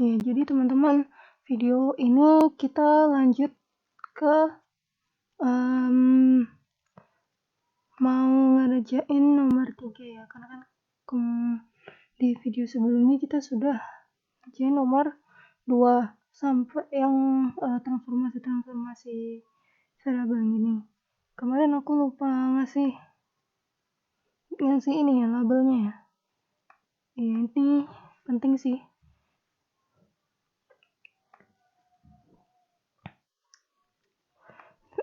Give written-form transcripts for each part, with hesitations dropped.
Ya, jadi teman-teman, video ini kita lanjut ke mau ngerjain nomor 3 ya, karena kan di video sebelumnya kita sudah ngerjain nomor 2 sampai yang transformasi variabel gini. Kemarin aku lupa ngasih ini ya, labelnya ya. Ya, ini penting sih.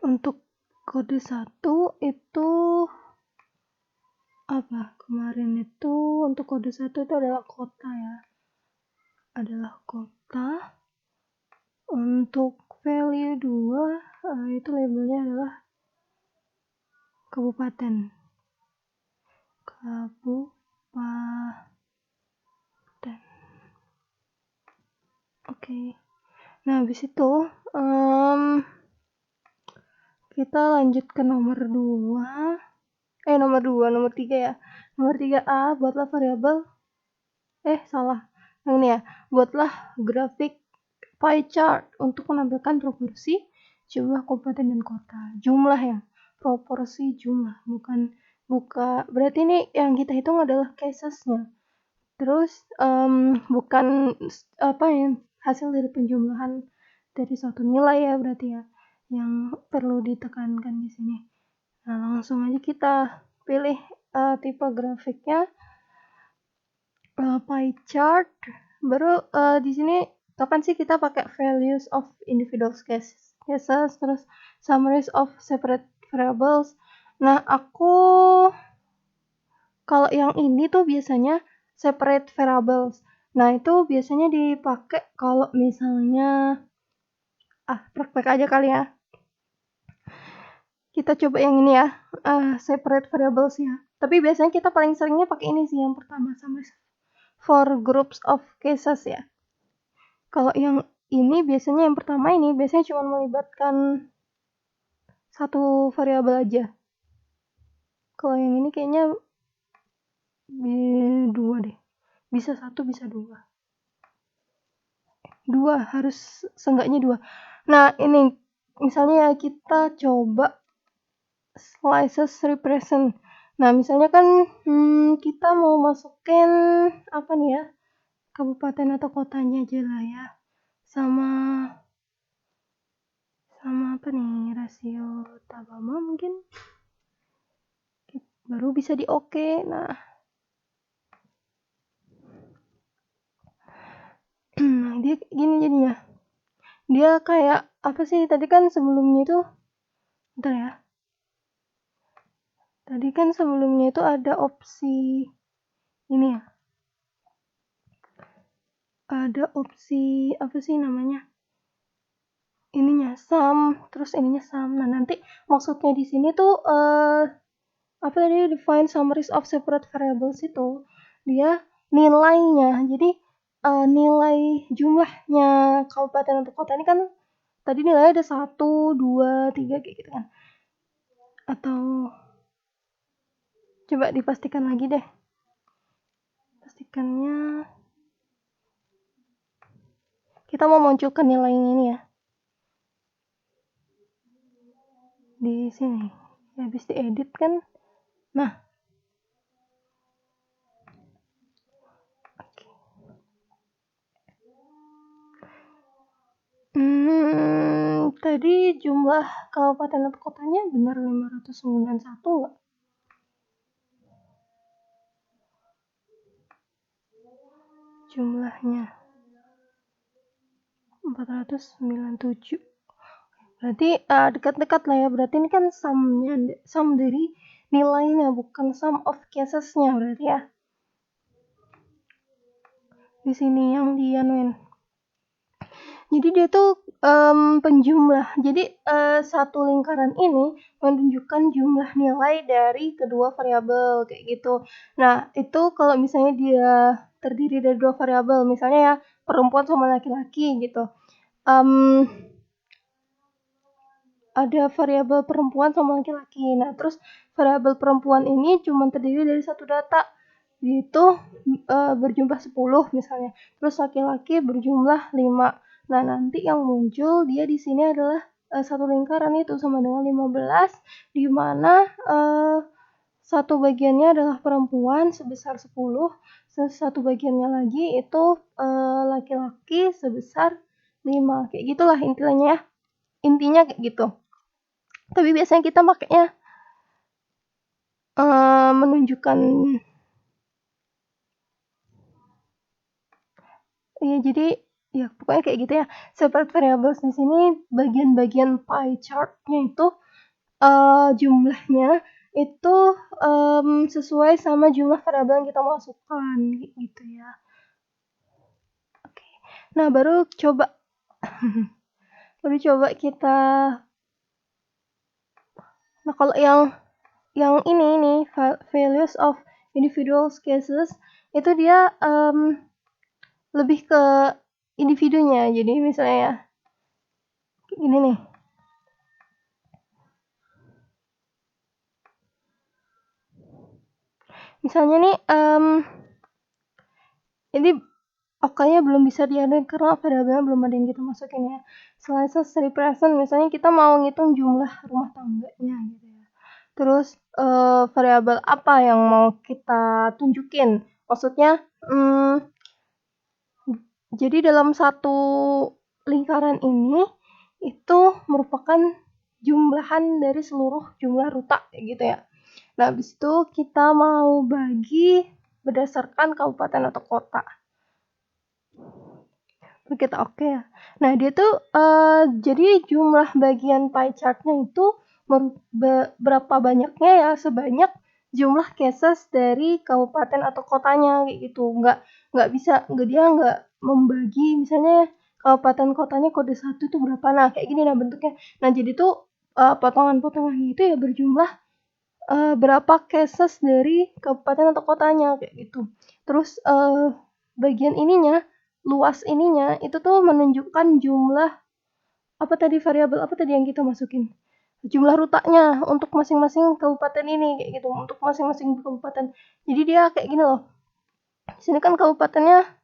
Untuk kode 1 itu apa? Kemarin itu untuk kode 1 itu adalah kota ya. Adalah kota. Untuk value 2 itu labelnya adalah kabupaten. Oke. Nah, habis itu kita lanjut ke nomor 3 ya. Nomor 3A, buatlah variabel. Salah. Yang ini ya. Buatlah grafik pie chart untuk menampilkan proporsi jumlah kabupaten dan kota. Jumlah ya. Proporsi jumlah, berarti ini yang kita hitung adalah casesnya. Terus bukan hasil dari penjumlahan dari suatu nilai ya, berarti ya yang perlu ditekankan di sini. Nah, langsung aja kita pilih tipe grafiknya pie chart. Baru di sini kapan sih kita pakai values of individual cases, terus summaries of separate variables. Nah, aku kalau yang ini tuh biasanya separate variables. Nah, itu biasanya dipakai kalau misalnya praktek aja kali ya. Kita coba yang ini ya, separate variables ya. Tapi biasanya kita paling seringnya pakai ini sih yang pertama, summaries for groups of cases ya. Kalau yang ini biasanya yang pertama ini biasanya cuma melibatkan satu variabel aja. Kalau yang ini kayaknya 2 deh. Bisa 1, bisa 2. 2 harus seenggaknya 2. Nah, ini misalnya kita coba slices represent. Nah, misalnya kan kita mau masukin apa nih ya, kabupaten atau kotanya aja lah ya, sama apa nih, rasio Tabama mungkin baru bisa di oke. Nah, dia gini jadinya, dia kayak apa sih, tadi kan sebelumnya itu ada opsi ini ya, ada opsi apa sih namanya, ininya sum, terus ininya sum. Nah, nanti maksudnya di sini tuh define summaries of separate variables itu dia nilainya. Jadi nilai jumlahnya kabupaten atau kota ini kan tadi nilainya ada 1, 2, 3 kayak gitu kan. Atau coba dipastikan lagi deh. Pastikannya kita mau munculkan nilai ini ya. Di sini. Habis diedit kan. Nah. Tadi jumlah kabupaten atau kotanya benar 591 enggak? Jumlahnya 497. Berarti dekat-dekat lah ya. Berarti ini kan sum dari nilainya, bukan sum of casesnya berarti ya. Di sini yang dianuin. Jadi dia tuh penjumlah. Jadi satu lingkaran ini menunjukkan jumlah nilai dari kedua variabel kayak gitu. Nah, itu kalau misalnya dia terdiri dari 2 variabel, misalnya ya perempuan sama laki-laki gitu. Ada variabel perempuan sama laki-laki. Nah, terus variabel perempuan ini cuma terdiri dari satu data. itu berjumlah 10 misalnya. Terus laki-laki berjumlah 5. Nah, nanti yang muncul dia di sini adalah satu lingkaran itu sama dengan 15, di mana satu bagiannya adalah perempuan sebesar 10, satu bagiannya lagi itu laki-laki sebesar 5. Kayak gitulah intinya ya. Intinya kayak gitu. Tapi biasanya kita makanya menunjukkan ya, jadi ya pokoknya kayak gitu ya. Separate variables di sini bagian-bagian pie chart-nya itu jumlahnya itu sesuai sama jumlah variabel yang kita masukkan gitu ya. Oke. Nah, baru coba kita. Nah, kalau yang ini nih values of individual cases itu dia lebih ke individunya. Jadi misalnya gini nih. Misalnya nih ini oke-nya belum bisa diadain karena variabelnya belum ada yang kita masukin ya. Slices represent misalnya kita mau ngitung jumlah rumah tangganya gitu ya. Terus variabel apa yang mau kita tunjukin? Maksudnya jadi dalam satu lingkaran ini itu merupakan jumlahan dari seluruh jumlah ruta gitu ya. Nah, habis itu kita mau bagi berdasarkan kabupaten atau kota. Kita oke ya. Nah, dia tuh jadi jumlah bagian pie chart-nya itu berapa banyaknya ya, sebanyak jumlah cases dari kabupaten atau kotanya kayak gitu. Dia nggak membagi misalnya kabupaten kotanya kode 1 itu berapa. Nah, kayak gini nah bentuknya. Nah, jadi tuh potongan-potongannya itu ya berjumlah berapa cases dari kabupaten atau kotanya kayak gitu. Terus bagian ininya, luas ininya itu tuh menunjukkan jumlah variabel apa tadi yang kita masukin? Jumlah rutanya untuk masing-masing kabupaten ini kayak gitu, untuk masing-masing kabupaten. Jadi dia kayak gini loh. Di sini kan kabupatennya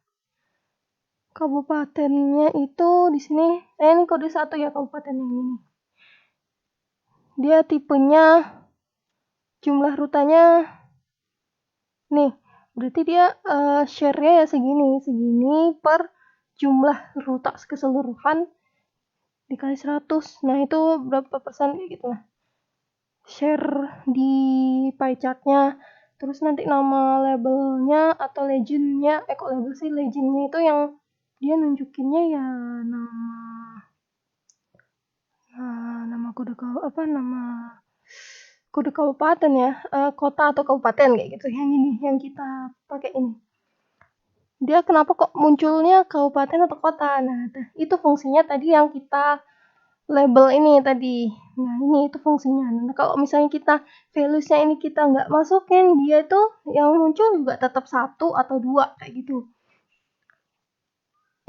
itu di sini ini kode 1 ya kabupaten yang ini. Dia tipenya jumlah rutanya nih, berarti dia share-nya ya segini per jumlah ruta keseluruhan dikali 100. Nah, itu berapa persen kayak gitu lah. Share di pie chart-nya. Terus nanti nama labelnya atau legend-nya, kok label sih, legend-nya itu yang dia nunjukinnya ya nama kode kabupaten ya, kota atau kabupaten kayak gitu. Yang ini yang kita pakai ini. Dia kenapa kok munculnya kabupaten atau kota? Nah, itu fungsinya tadi yang kita label ini tadi. Nah, ini itu fungsinya. Nah, kalau misalnya kita values-nya ini kita nggak masukin, dia itu yang muncul juga tetap 1 atau 2 kayak gitu.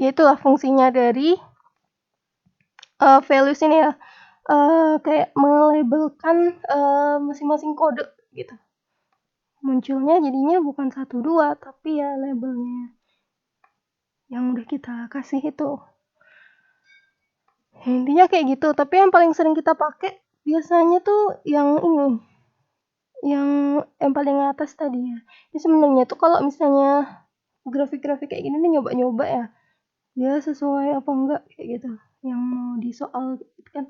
Ya, itulah fungsinya dari values ini ya. Kayak melabelkan masing-masing kode gitu. Munculnya jadinya bukan 1, 2, tapi ya labelnya yang udah kita kasih itu. Intinya kayak gitu, tapi yang paling sering kita pakai biasanya tuh yang ini, yang paling atas tadi ya. Ini sebenarnya tuh kalau misalnya grafik-grafik kayak gini nih nyoba-nyoba ya, dia sesuai apa enggak kayak gitu, yang mau di soal gitu kan.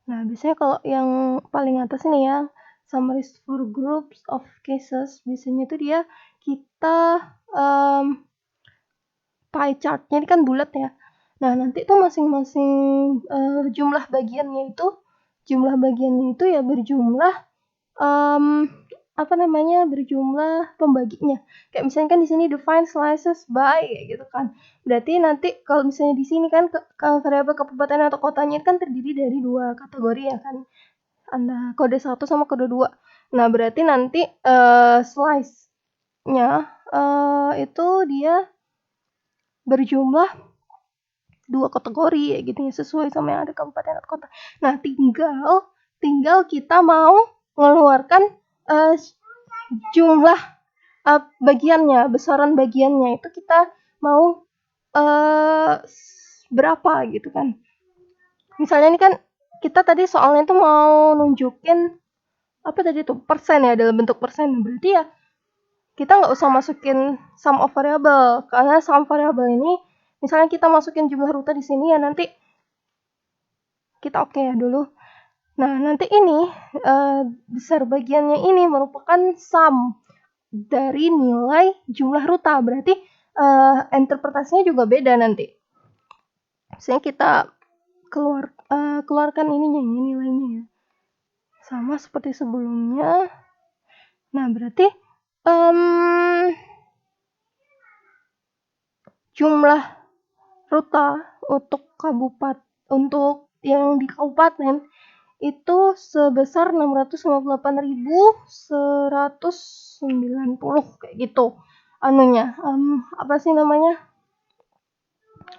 Nah, biasanya kalau yang paling atas ini ya, summaries for groups of cases, biasanya tuh dia kita pie chart-nya ini kan bulat ya. Nah, nanti tuh masing-masing jumlah bagiannya itu ya berjumlah berjumlah pembaginya. Kayak misalnya kan di sini define slices by kayak gitu kan. Berarti nanti kalau misalnya di sini kan variabel kabupaten atau kotanya kan terdiri dari 2 kategori ya kan. Ada kode 1 sama kode 2. Nah, berarti nanti slice-nya itu dia berjumlah 2 kategori ya gitu ya, sesuai sama yang ada kabupaten atau kota. Nah, tinggal kita mau mengeluarkan jumlah bagiannya, besaran bagiannya itu kita mau berapa gitu kan. Misalnya ini kan kita tadi soalnya tuh mau nunjukin apa tadi tuh, persen ya, dalam bentuk persen. Berarti ya kita nggak usah masukin sum of variable, karena sum variable ini misalnya kita masukin jumlah rute di sini ya, nanti kita oke ya dulu. Nah, nanti ini besar bagiannya ini merupakan sum dari nilai jumlah ruta. Berarti interpretasinya juga beda nanti. Misalnya kita keluarkan ininya ya, nilainya ya. Sama seperti sebelumnya. Nah, berarti jumlah ruta untuk yang di kabupaten itu sebesar 658.190 kayak gitu. Apa sih namanya?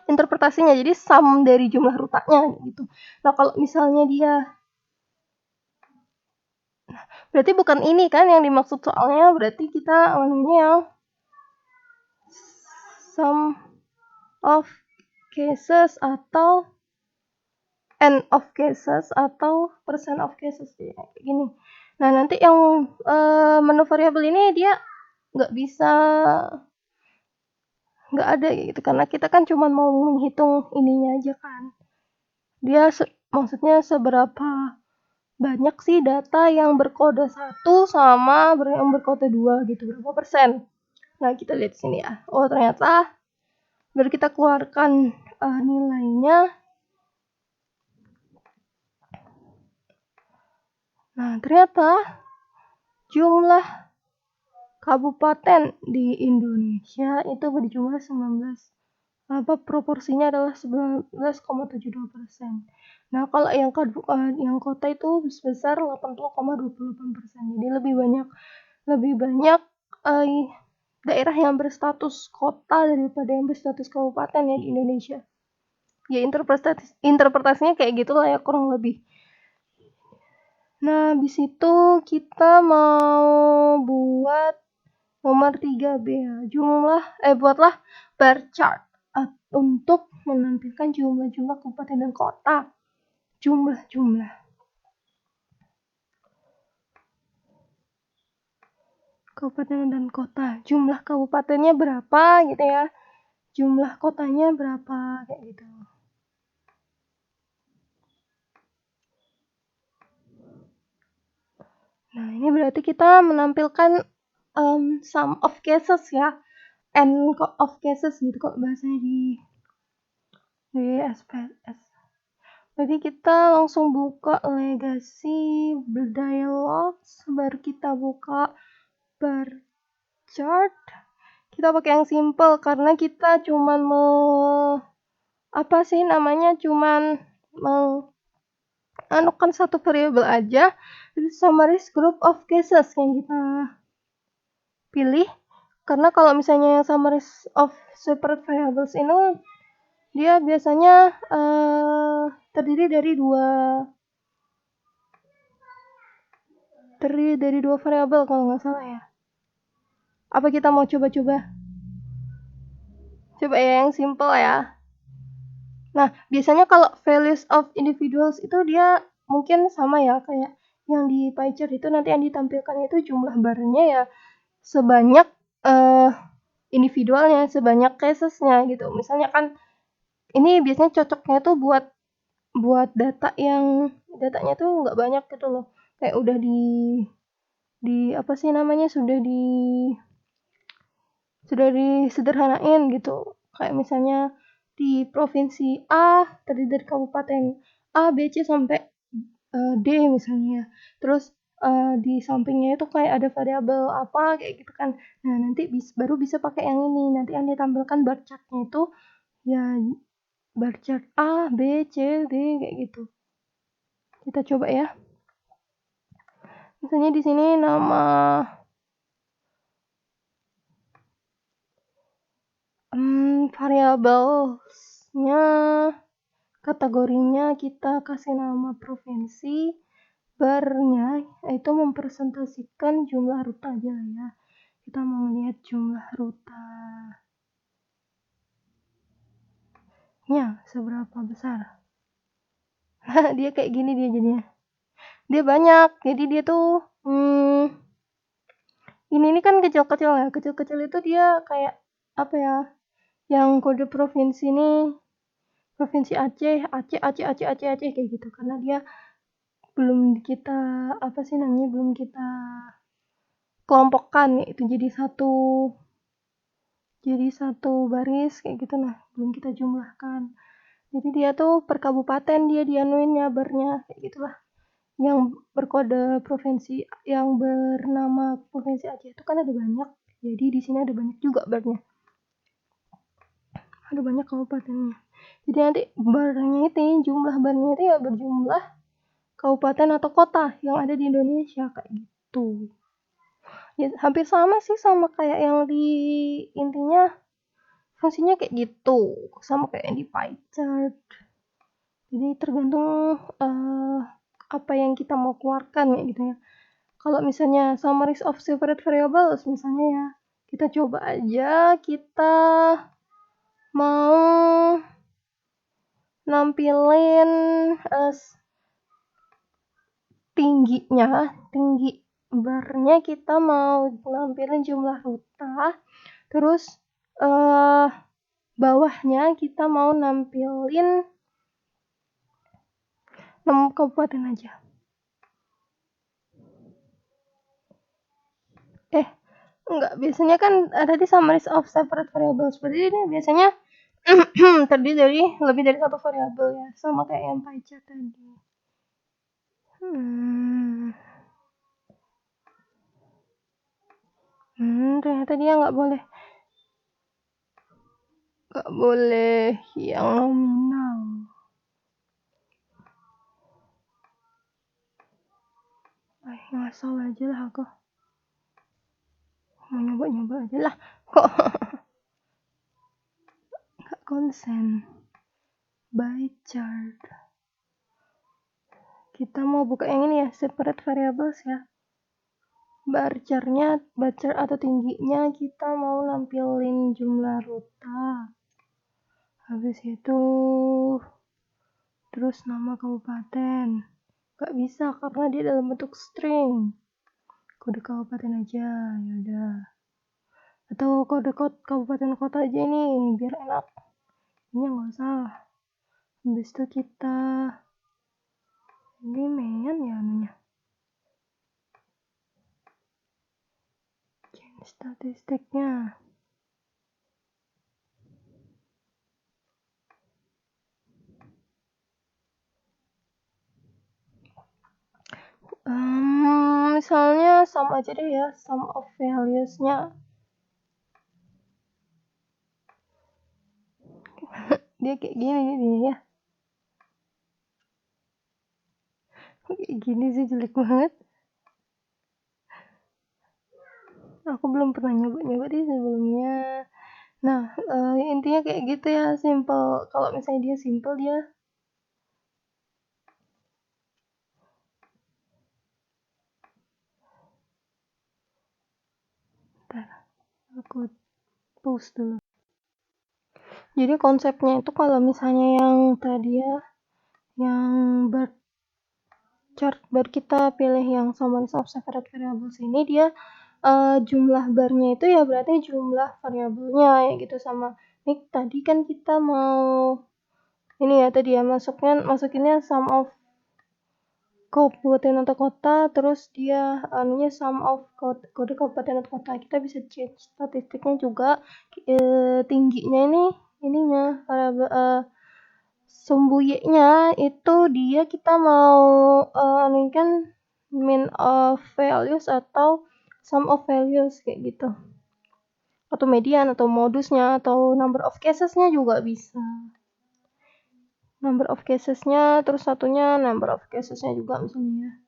Interpretasinya. Jadi sum dari jumlah rutanya gitu. Nah, kalau misalnya dia berarti bukan ini kan yang dimaksud soalnya, berarti kita namanya yang sum of cases atau n of cases atau percent of cases ya, kayak gini. Nah, nanti yang menu variabel ini dia nggak ada gitu, karena kita kan cuma mau menghitung ininya aja kan. Dia maksudnya seberapa banyak sih data yang berkode 1 sama yang berkode 2 gitu, berapa persen. Nah, kita lihat sini ya. Oh, ternyata baru kita keluarkan nilainya. Nah, ternyata jumlah kabupaten di Indonesia itu berjumlah 19. Proporsinya adalah 19,72%. Nah, kalau yang kota itu sebesar 80,28%. Jadi lebih banyak daerah yang berstatus kota daripada yang berstatus kabupaten ya di Indonesia. Ya, interpretasinya kayak gitulah ya kurang lebih. Nah, habis itu kita mau buat nomor 3B ya. Buatlah bar chart untuk menampilkan jumlah kabupaten dan kota. Jumlah. Kabupaten dan kota. Jumlah kabupatennya berapa gitu ya. Jumlah kotanya berapa kayak gitu. Nah, ini berarti kita menampilkan sum of cases ya. N of cases gitu kok bahasanya di SPS. Jadi kita langsung buka legacy dialogs, baru kita buka bar chart. Kita pakai yang simple karena kita cuman menganukan satu variabel aja. Itu summarize group of cases yang kita pilih. Karena kalau misalnya yang summarize of separate variables ini dia biasanya terdiri dari dua variabel kalau nggak salah ya. Apa kita mau coba-coba? Coba ya yang simple ya. Nah, biasanya kalau values of individuals itu dia mungkin sama ya kayak yang di pie chart itu, nanti yang ditampilkan itu jumlah barnya ya sebanyak individualnya, sebanyak casesnya gitu. Misalnya kan ini biasanya cocoknya tuh buat data yang datanya tuh nggak banyak gitu loh, kayak udah sudah disederhanain gitu, kayak misalnya di provinsi A terdiri dari kabupaten A, B, C sampai D misalnya, terus di sampingnya itu kayak ada variabel apa kayak gitu kan. Nah, nanti baru bisa pakai yang ini, nanti yang ditampilkan bar chartnya itu ya bar chart A, B, C, D kayak gitu. Kita coba ya. Misalnya di sini nama variabelnya, kategorinya kita kasih nama provinsi, barnya itu mempresentasikan jumlah rute aja ya. Kita mau lihat jumlah ruta nya seberapa besar. Dia kayak gini dia jadinya. Dia banyak, jadi dia tuh ini kan kecil-kecil ya. Kecil-kecil itu dia kayak apa ya? Yang kode provinsi ini provinsi Aceh kayak gitu, karena dia belum kita belum kita kelompokkan itu jadi satu baris kayak gitu, nah belum kita jumlahkan. Jadi dia tuh per kabupaten dia dianuin nyabarnya kayak gitulah. Yang berkode provinsi, yang bernama provinsi Aceh itu kan ada banyak. Jadi di sini ada banyak juga barnya. Ada banyak kabupatennya. Jadi nanti barnya itu jumlah barnya itu ya berjumlah kabupaten atau kota yang ada di Indonesia kayak gitu. Ya hampir sama sih sama kayak yang di intinya fungsinya kayak gitu, sama kayak yang di pie chart. Jadi tergantung apa yang kita mau keluarkan ya gitu ya. Kalau misalnya summaries of separate variables misalnya ya, kita coba aja kita mau nampilin tinggi barnya kita mau nampilin jumlah ruta, terus bawahnya kita mau nampilin 6 kabupaten aja. Enggak, biasanya kan ada di summaries of separate variables. Berarti ini biasanya terdiri dari lebih dari satu variabel ya, sama kayak yang pie chart tadi. Ternyata dia nggak boleh yang nominal. Ngasal aja lah aku. Mau nyoba aja lah. Kok nggak konsen. By chart. Kita mau buka yang ini ya, separate variables ya. Bar chart atau tingginya kita mau nampilin jumlah ruta. Habis itu terus nama kabupaten. Gak bisa karena dia dalam bentuk string. Kode kabupaten aja, ya udah. Atau kode kabupaten kota aja ini biar enak. Ini nggak usah. Habis itu kita ini main ya anunya. Statistiknya. Misalnya sum aja deh ya, sum of values-nya. Dia kayak gini ya. Kayak gini sih jelek banget. Aku belum pernah nyoba di sebelumnya. Nah, intinya kayak gitu ya, simple. Kalau misalnya dia simple dia aku post dulu. Jadi konsepnya itu kalau misalnya yang tadi ya, yang chart bar kita pilih yang summaries of separate variables ini, dia jumlah barnya itu ya berarti jumlah variabelnya ya gitu. Sama ini tadi kan kita mau ini ya tadi ya masukinnya sum of kabupaten atau kota, terus dia anunya sum of kode kabupaten atau kota. Kita bisa cek statistiknya juga, tingginya ininya sumbu y-nya itu dia kita mau ini kan mean of values atau sum of values kayak gitu, atau median atau modusnya atau number of casesnya juga bisa. Number of casesnya, terus satunya number of casesnya juga misalnya.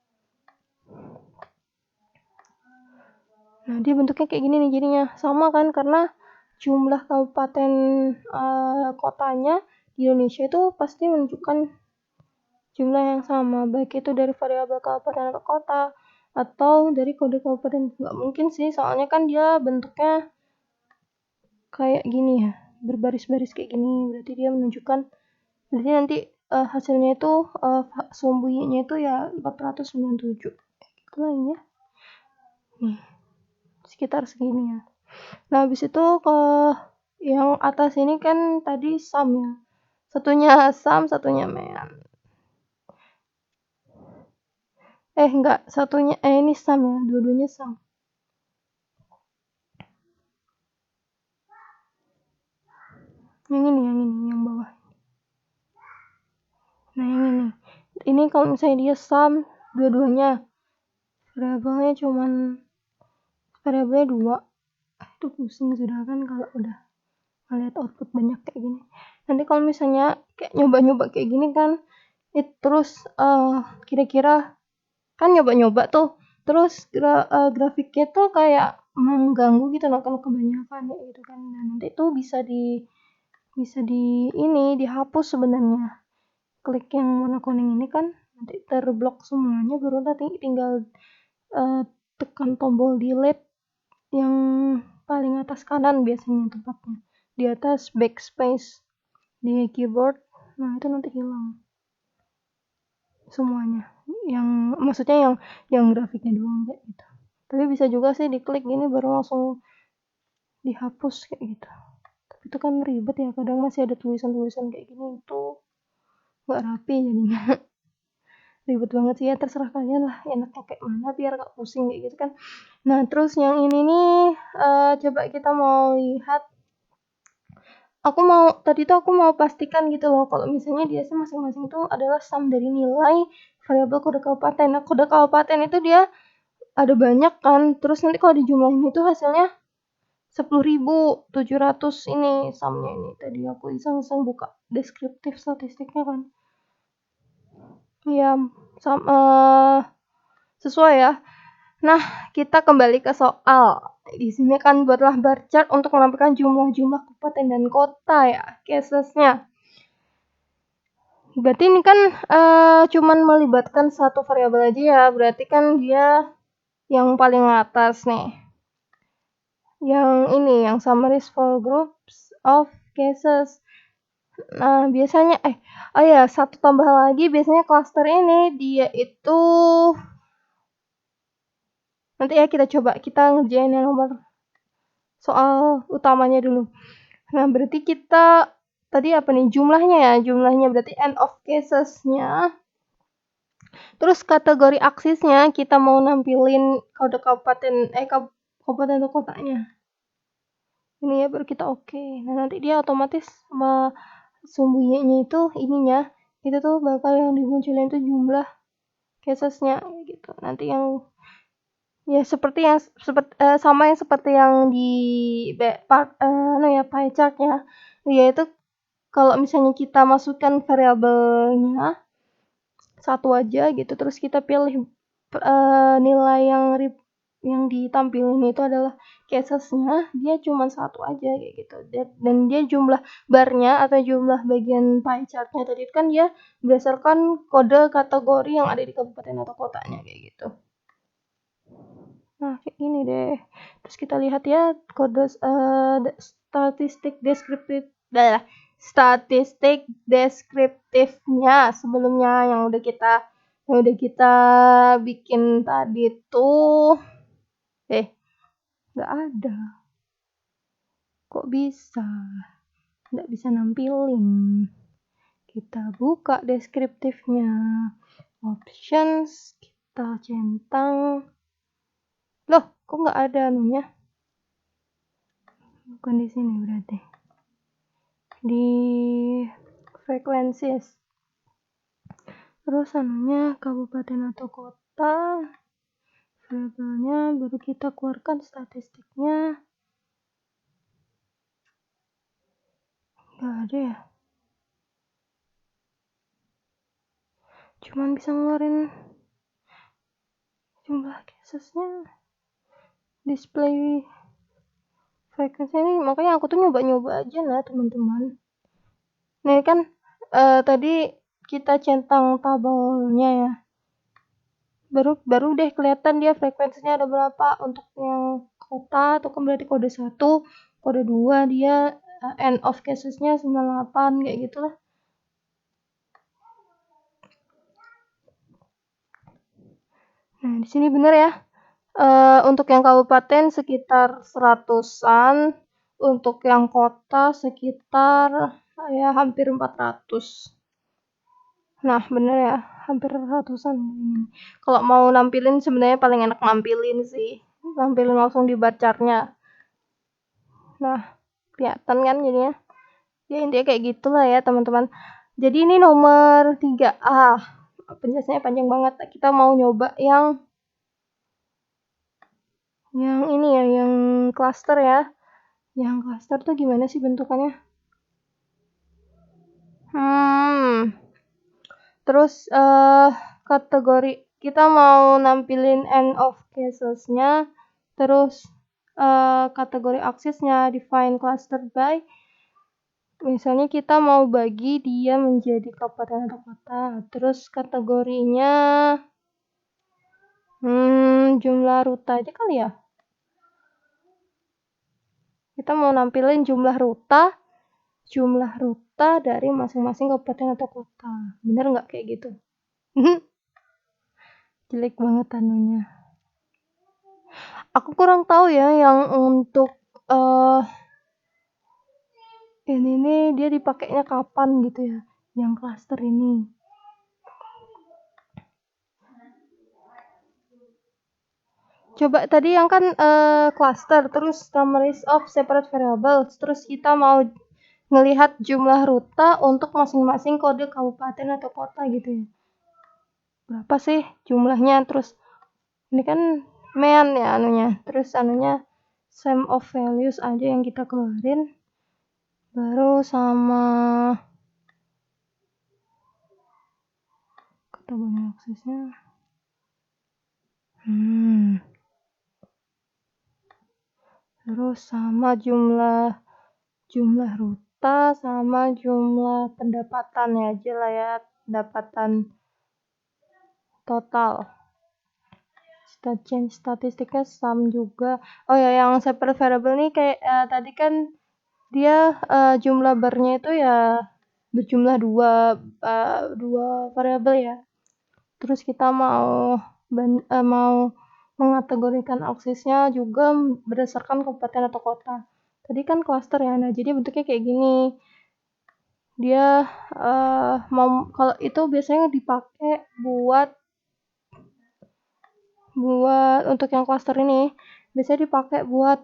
Nah, dia bentuknya kayak gini nih jadinya. Sama kan karena jumlah kabupaten kotanya di Indonesia itu pasti menunjukkan jumlah yang sama, baik itu dari variabel kabupaten atau kota atau dari kode kabupaten. Nggak mungkin sih, soalnya kan dia bentuknya kayak gini ya, berbaris-baris kayak gini, berarti dia menunjukkan, berarti nanti hasilnya itu sembunyinya itu ya 497 lain ya, nih sekitar segini ya. Nah habis itu ke yang atas ini kan tadi sum ya, satunya sum, satunya mean. Enggak, satunya ini sum ya, dua-duanya sum. Yang ini, yang bawah. Nah yang ini. Ini kalau misalnya dia sum dua-duanya, variabelnya cuman variabelnya 2. Itu pusing sudah kan kalau udah ngeliat output banyak kayak gini. Nanti kalau misalnya kayak nyoba-nyoba kayak gini kan, terus kira-kira kan nyoba-nyoba tuh, terus grafiknya tuh kayak mengganggu gitu loh kalau kebanyakan gitu kan. Nah, nanti tuh bisa ini dihapus sebenarnya. Klik yang warna kuning ini kan nanti terblok semuanya, baru nanti tinggal tekan tombol delete yang paling atas kanan biasanya tempatnya, di atas backspace di keyboard. Nah itu nanti hilang semuanya, yang maksudnya yang grafiknya doang kayak gitu. Tapi bisa juga sih diklik gini baru langsung dihapus kayak gitu. Tapi itu kan ribet ya, kadang masih ada tulisan-tulisan kayak gini, itu nggak rapi jadinya. Ribet banget sih ya, terserah kalian lah enaknya kayak mana biar gak pusing kayak gitu kan. Nah terus yang ini nih coba kita mau lihat, tadi tuh aku mau pastikan gitu loh kalau misalnya dia sih masing-masing tuh adalah sum dari nilai variabel kode kabupaten. Nah kode kabupaten itu dia ada banyak kan, terus nanti kalau dijumlahin itu hasilnya 10.700 ini sumnya ini. Tadi aku iseng-iseng buka deskriptif statistiknya kan. Iya, sesuai ya. Nah, kita kembali ke soal. Di sini kan buatlah bar chart untuk menampilkan jumlah-jumlah kabupaten dan kota ya, casesnya. Berarti ini kan cuman melibatkan satu variabel aja ya, berarti kan dia yang paling atas nih. Yang ini, yang summaries for groups of cases. Nah, biasanya satu tambah lagi, biasanya cluster ini dia itu nanti ya kita ngerjain yang nomor soal utamanya dulu. Nah, berarti kita tadi apa nih jumlahnya ya? Jumlahnya berarti end of cases-nya. Terus kategori aksisnya kita mau nampilin kode kabupaten kabupaten atau kotanya. Ini ya baru kita oke. Nah, nanti dia otomatis sembunyinya itu ininya itu tuh bakal yang dimunculin itu jumlah casesnya gitu. Nanti yang ya sama yang seperti yang di pie chart-nya. Yaitu kalau misalnya kita masukkan variabelnya satu aja gitu, terus kita pilih nilai yang ditampilin itu adalah casesnya, dia cuma satu aja kayak gitu. Dan dia jumlah barnya atau jumlah bagian pie chartnya tadi kan dia berdasarkan kode kategori yang ada di kabupaten atau kotanya kayak gitu. Nah kayak gini deh. Terus kita lihat ya kode statistik deskriptifnya sebelumnya yang udah kita bikin tadi tuh nggak ada, kok nggak bisa nampilin. Kita buka deskriptifnya, options, kita centang, loh kok nggak ada anunya, bukan di sini berarti di frequencies. Terus anunya kabupaten atau kota, variabelnya baru kita keluarkan statistiknya. Nggak ada ya, cuman bisa ngeluarin jumlah casesnya, display frekuensi ini. Makanya aku tuh nyoba-nyoba aja lah teman-teman. Nih kan tadi kita centang tabelnya ya, baru deh kelihatan dia frekuensinya ada berapa. Untuk yang kota itu kan berarti kode 1, kode 2 dia end of casesnya 98 kayak gitulah. Nah, di sini bener ya. Untuk yang kabupaten sekitar 100-an, untuk yang kota sekitar ya hampir 400. Nah, bener ya, hampir ratusan. Kalau mau nampilin sebenarnya paling enak nampilin sih. Nampilin langsung di bar chartnya. Nah, kelihatan kan jadinya. Ya intinya kayak gitulah ya teman-teman. Jadi ini nomor 3A. Penjelasannya panjang banget. Kita mau nyoba yang ini ya, yang cluster ya. Yang cluster tuh gimana sih bentukannya? Terus kategori kita mau nampilin end of cases-nya, terus kategori aksesnya define cluster by. Misalnya kita mau bagi dia menjadi kabupaten atau kota. Terus kategorinya jumlah ruta aja kali ya. Kita mau nampilin jumlah ruta dari masing-masing kabupaten atau kota. Bener nggak kayak gitu? Jelek banget anunya. Aku kurang tahu ya yang untuk ini nih dia dipakainya kapan gitu ya, yang cluster ini. Coba tadi yang kan cluster, terus summaries of separate variables, terus kita mau ngelihat jumlah ruta untuk masing-masing kode kabupaten atau kota gitu ya. Berapa sih jumlahnya? Terus ini kan main ya anunya, terus anunya sum of values aja yang kita keluarin, baru sama kategori aksesnya. Terus sama jumlah ruta sama jumlah pendapatannya aja lah ya, pendapatan total. Change statistiknya sum juga. Oh ya, yang separate variable nih kayak tadi kan dia jumlah barnya itu ya berjumlah dua variabel ya. Terus kita mau mengategorikan aksesnya juga berdasarkan kabupaten atau kota. Tadi kan cluster ya, nah jadi bentuknya kayak gini. Dia kalau itu biasanya dipakai buat untuk yang cluster ini biasanya dipakai buat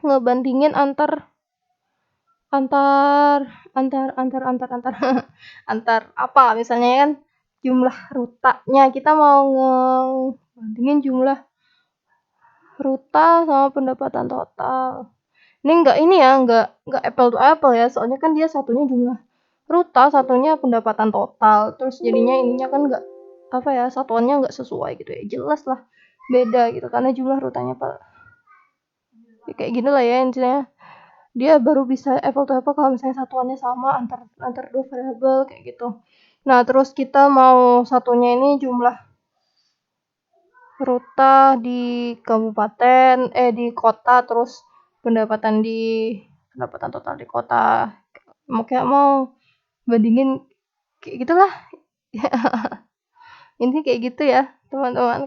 ngebandingin antar antar apa misalnya kan jumlah rutanya, kita mau ngebandingin jumlah ruta sama pendapatan total. Ini enggak apple to apple ya, soalnya kan dia satunya jumlah ruta, satunya pendapatan total, terus jadinya ininya kan enggak satuannya enggak sesuai gitu ya, jelas lah beda gitu karena jumlah rutanya kayak gini lah ya intinya. Dia baru bisa apple to apple kalau misalnya satuannya sama antar dua variabel kayak gitu. Nah, terus kita mau satunya ini jumlah ruta di kabupaten di kota, terus pendapatan total di kota. Mau bandingin kayak gitulah. Ini kayak gitu ya, teman-teman.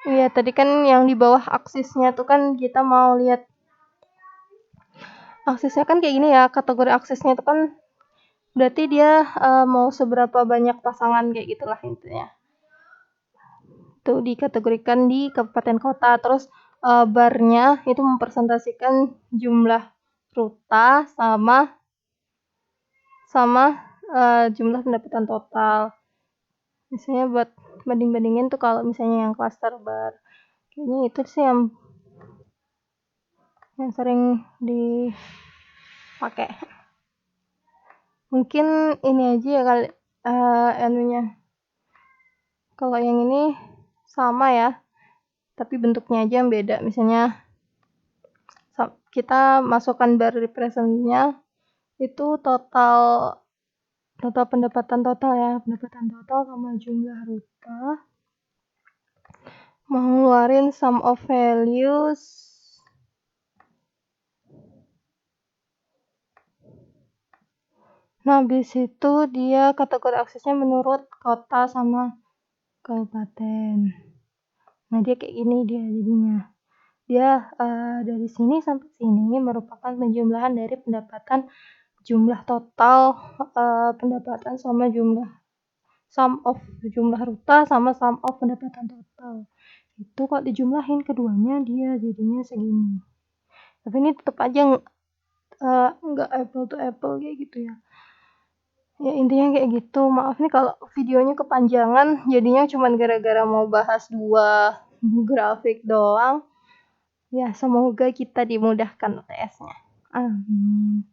Iya, tadi kan yang di bawah aksesnya tuh kan kita mau lihat aksesnya kan kayak gini ya, kategori aksesnya itu kan berarti dia mau seberapa banyak pasangan kayak gitulah intinya. Itu dikategorikan di kabupaten kota, terus barnya itu mempresentasikan jumlah ruta sama jumlah pendapatan total. Misalnya buat banding-bandingin tuh kalau misalnya yang cluster bar, kayaknya itu sih yang sering dipakai. Mungkin ini aja ya kali anunya. Kalau yang ini sama ya, tapi bentuknya aja yang beda. Misalnya kita masukkan bar representnya itu total pendapatan total ya, pendapatan total sama jumlah ruta. Mau ngeluarin sum of values. Nah, habis itu dia kategori aksesnya menurut kota sama kabupaten. Nah, dia kayak gini dia jadinya. Dia dari sini sampai sini merupakan penjumlahan dari pendapatan jumlah total pendapatan sama jumlah sum of jumlah ruta sama sum of pendapatan total. Itu kok dijumlahin keduanya dia jadinya segini. Tapi ini tetap aja nggak apple to apple kayak gitu ya. Ya intinya kayak gitu. Maaf nih kalau videonya kepanjangan, jadinya cuma gara-gara mau bahas 2 grafik doang. Ya semoga kita dimudahkan UTS-nya. Amin.